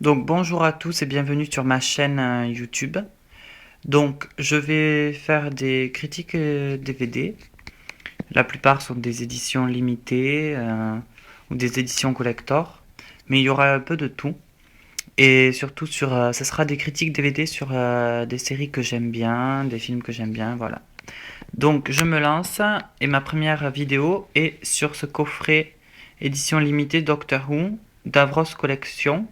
Donc bonjour à tous et bienvenue sur ma chaîne YouTube. Donc je vais faire des critiques DVD. La plupart sont des éditions limitées ou des éditions collector, mais il y aura un peu de tout. Et surtout ce sera des critiques DVD sur des séries que j'aime bien, des films que j'aime bien, voilà. Donc je me lance et ma première vidéo est sur ce coffret édition limitée Doctor Who Davros Collection.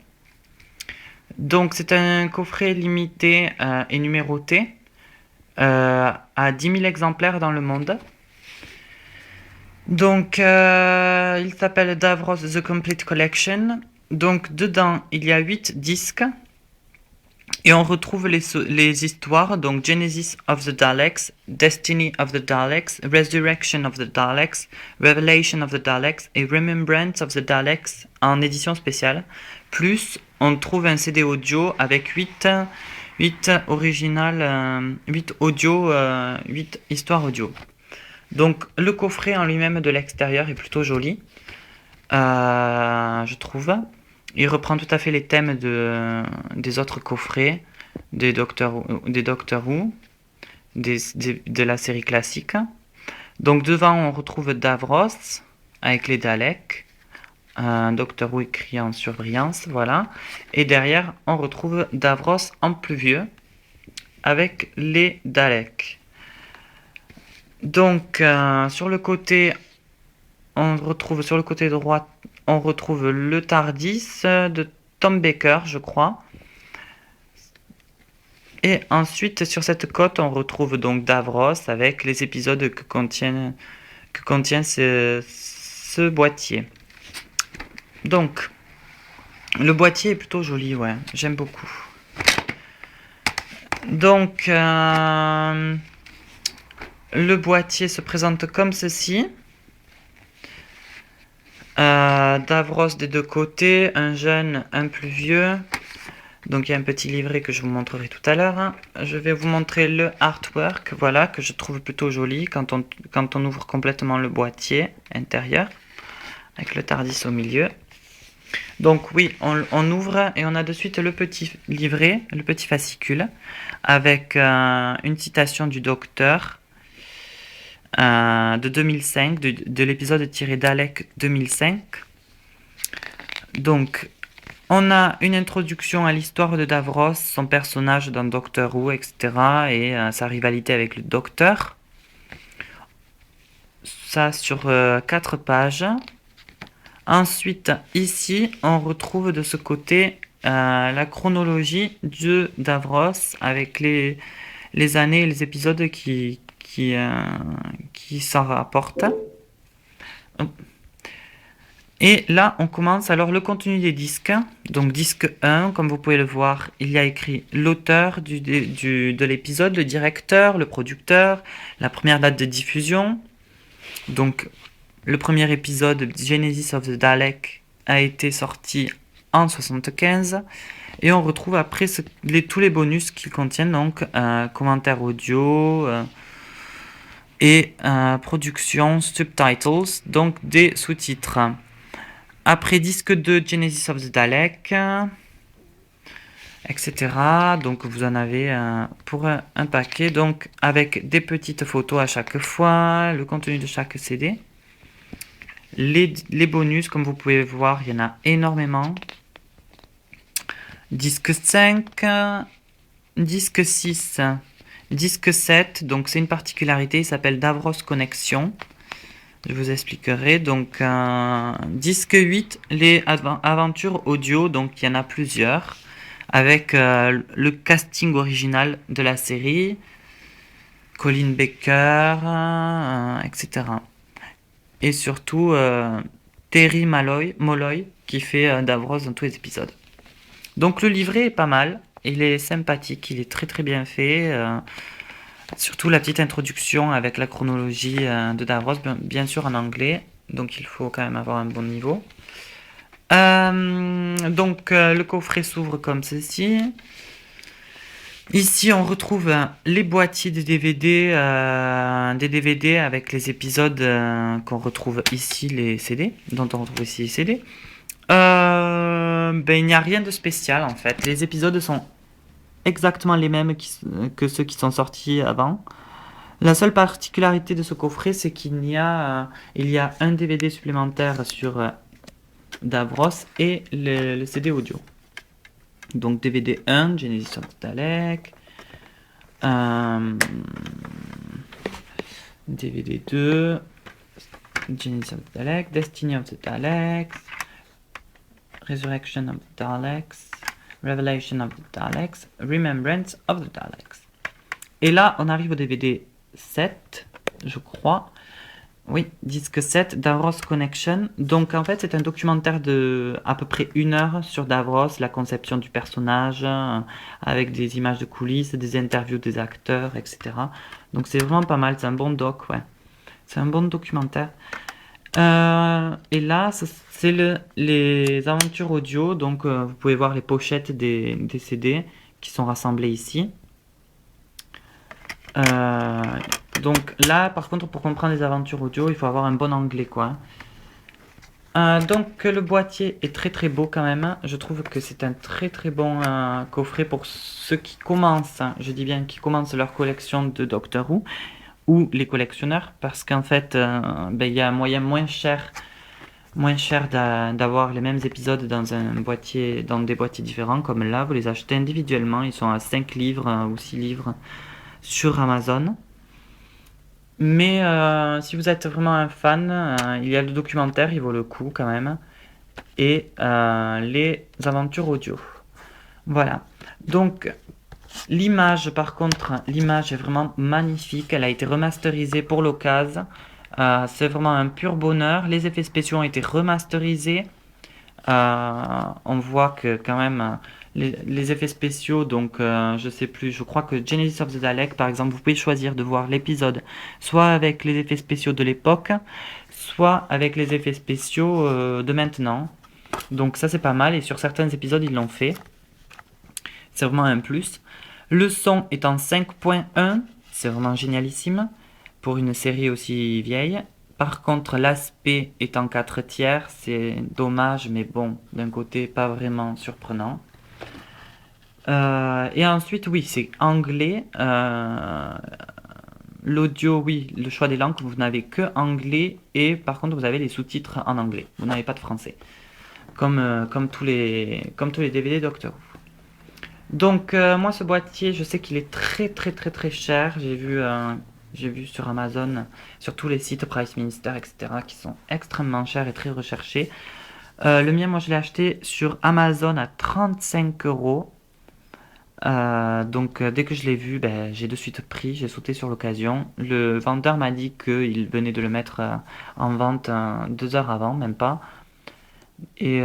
Donc c'est un coffret limité et numéroté à 10 000 exemplaires dans le monde. Donc il s'appelle Davros The Complete Collection. Donc dedans il y a 8 disques et on retrouve les histoires, donc Genesis of the Daleks, Destiny of the Daleks, Resurrection of the Daleks, Revelation of the Daleks et Remembrance of the Daleks en édition spéciale. Plus on trouve un CD audio avec 8 originales, 8 audio, 8 histoires audio. Donc le coffret en lui-même de l'extérieur est plutôt joli, je trouve. Il reprend tout à fait les thèmes des autres coffrets, des Doctor Who, de la série classique. Donc devant on retrouve Davros avec les Daleks, un Doctor Who écrit en surbrillance, voilà. Et derrière on retrouve Davros en plus vieux avec les Daleks. Donc sur le côté sur le côté droit, on retrouve le Tardis de Tom Baker, je crois. Et ensuite, sur cette côte, on retrouve donc Davros avec les épisodes que contient ce boîtier. Donc, le boîtier est plutôt joli, ouais, j'aime beaucoup. Donc, le boîtier se présente comme ceci. Davros des deux côtés, un jeune, un plus vieux. Donc il y a un petit livret que je vous montrerai tout à l'heure. Je vais vous montrer le artwork, voilà, que je trouve plutôt joli quand on ouvre complètement le boîtier intérieur, avec le Tardis au milieu. Donc oui, on ouvre et on a de suite le petit livret, le petit fascicule, avec une citation du docteur de 2005, de l'épisode tiré Dalek 2005. Donc on a une introduction à l'histoire de Davros, son personnage dans Doctor Who, etc. et sa rivalité avec le Docteur. Ça sur 4 pages. Ensuite, ici, on retrouve de ce côté la chronologie de Davros avec les années et les épisodes qui s'en rapportent. Et là, on commence alors le contenu des disques. Donc disque 1, comme vous pouvez le voir, il y a écrit l'auteur de l'épisode, le directeur, le producteur, la première date de diffusion. Donc le premier épisode, Genesis of the Dalek, a été sorti en 75. Et on retrouve après tous les bonus qu'ils contiennent, donc commentaires audio et production, subtitles, donc des sous-titres. Après disque 2, Genesis of the Dalek, etc. Donc vous en avez pour un paquet, donc avec des petites photos à chaque fois, le contenu de chaque CD. Les bonus, comme vous pouvez voir, il y en a énormément. Disque 5, disque 6, disque 7, donc c'est une particularité, il s'appelle Davros Connection. Je vous expliquerai. Donc, disque 8, les aventures audio. Donc, il y en a plusieurs. Avec le casting original de la série. Colin Baker, etc. Et surtout, Terry Molloy qui fait Davros dans tous les épisodes. Donc, le livret est pas mal. Il est sympathique. Il est très très bien fait. Surtout la petite introduction avec la chronologie de Davros, bien sûr en anglais, donc il faut quand même avoir un bon niveau. Donc le coffret s'ouvre comme ceci. Ici on retrouve les boîtiers des DVD avec les épisodes qu'on retrouve ici, les CD, dont on retrouve ici les CD. Ben, il n'y a rien de spécial en fait. Les épisodes sont exactement les mêmes que ceux qui sont sortis avant. La seule particularité de ce coffret, c'est il y a un DVD supplémentaire sur Davros et le CD audio. Donc DVD 1, Genesis of the Dalek. DVD 2, Genesis of the Dalek, Destiny of the Daleks, Resurrection of the Daleks, Revelation of the Daleks, Remembrance of the Daleks. Et là, on arrive au DVD 7, je crois. Oui, disque 7, Davros Connection. Donc en fait, c'est un documentaire de à peu près 1 heure sur Davros, la conception du personnage, avec des images de coulisses, des interviews des acteurs, etc. Donc c'est vraiment pas mal, c'est un bon doc, ouais. C'est un bon documentaire. Et là, c'est les aventures audio. Donc vous pouvez voir les pochettes des CD qui sont rassemblées ici. Donc là, par contre, pour comprendre les aventures audio, il faut avoir un bon anglais, quoi. Donc le boîtier est très très beau quand même. Je trouve que c'est un très très bon coffret pour ceux qui commencent, je dis bien qui commencent leur collection de Doctor Who, ou les collectionneurs, parce qu'en fait, ben, il y a un moyen moins cher d'avoir les mêmes épisodes dans un boîtier, dans des boîtiers différents, comme là, vous les achetez individuellement, ils sont à 5 livres ou 6 livres sur Amazon. Mais si vous êtes vraiment un fan, il y a le documentaire, il vaut le coup quand même. Et les aventures audio. Voilà. Donc, l'image, par contre, l'image est vraiment magnifique. Elle a été remasterisée pour l'occasion. C'est vraiment un pur bonheur. Les effets spéciaux ont été remasterisés. On voit que quand même les effets spéciaux, donc je sais plus, je crois que Genesis of the Dalek par exemple, vous pouvez choisir de voir l'épisode soit avec les effets spéciaux de l'époque, soit avec les effets spéciaux de maintenant. Donc ça c'est pas mal, et sur certains épisodes ils l'ont fait. C'est vraiment un plus. Le son est en 5.1, c'est vraiment génialissime pour une série aussi vieille. Par contre, l'aspect est en 4/3, c'est dommage, mais bon, d'un côté, pas vraiment surprenant. Et ensuite, oui, c'est anglais. L'audio, oui, le choix des langues, vous n'avez que anglais, et par contre, vous avez les sous-titres en anglais. Vous n'avez pas de français. Comme tous les DVD Doctor Who. Donc, moi, ce boîtier, je sais qu'il est très, très, très, très cher. J'ai vu sur Amazon, sur tous les sites Price Minister, etc., qui sont extrêmement chers et très recherchés. Le mien, moi, je l'ai acheté sur Amazon à 35 euros. Donc, dès que je l'ai vu, ben, j'ai de suite pris, j'ai sauté sur l'occasion. Le vendeur m'a dit qu'il venait de le mettre en vente 2 heures avant, même pas. Et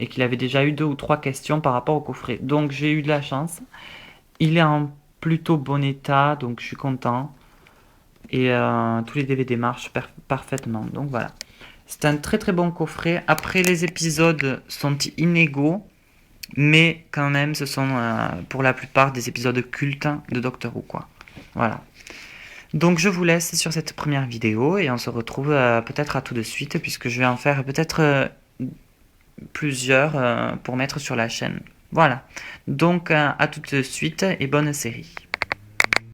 qu'il avait déjà eu 2 ou 3 questions par rapport au coffret. Donc, j'ai eu de la chance. Il est en plutôt bon état, donc je suis content. Et tous les DVD marchent parfaitement. Donc voilà. C'est un très très bon coffret. Après, les épisodes sont inégaux, mais quand même, ce sont pour la plupart des épisodes cultes de Doctor Who, quoi. Voilà. Donc je vous laisse sur cette première vidéo et on se retrouve peut-être à tout de suite, puisque je vais en faire peut-être plusieurs pour mettre sur la chaîne. Voilà. Donc à tout de suite et bonne série.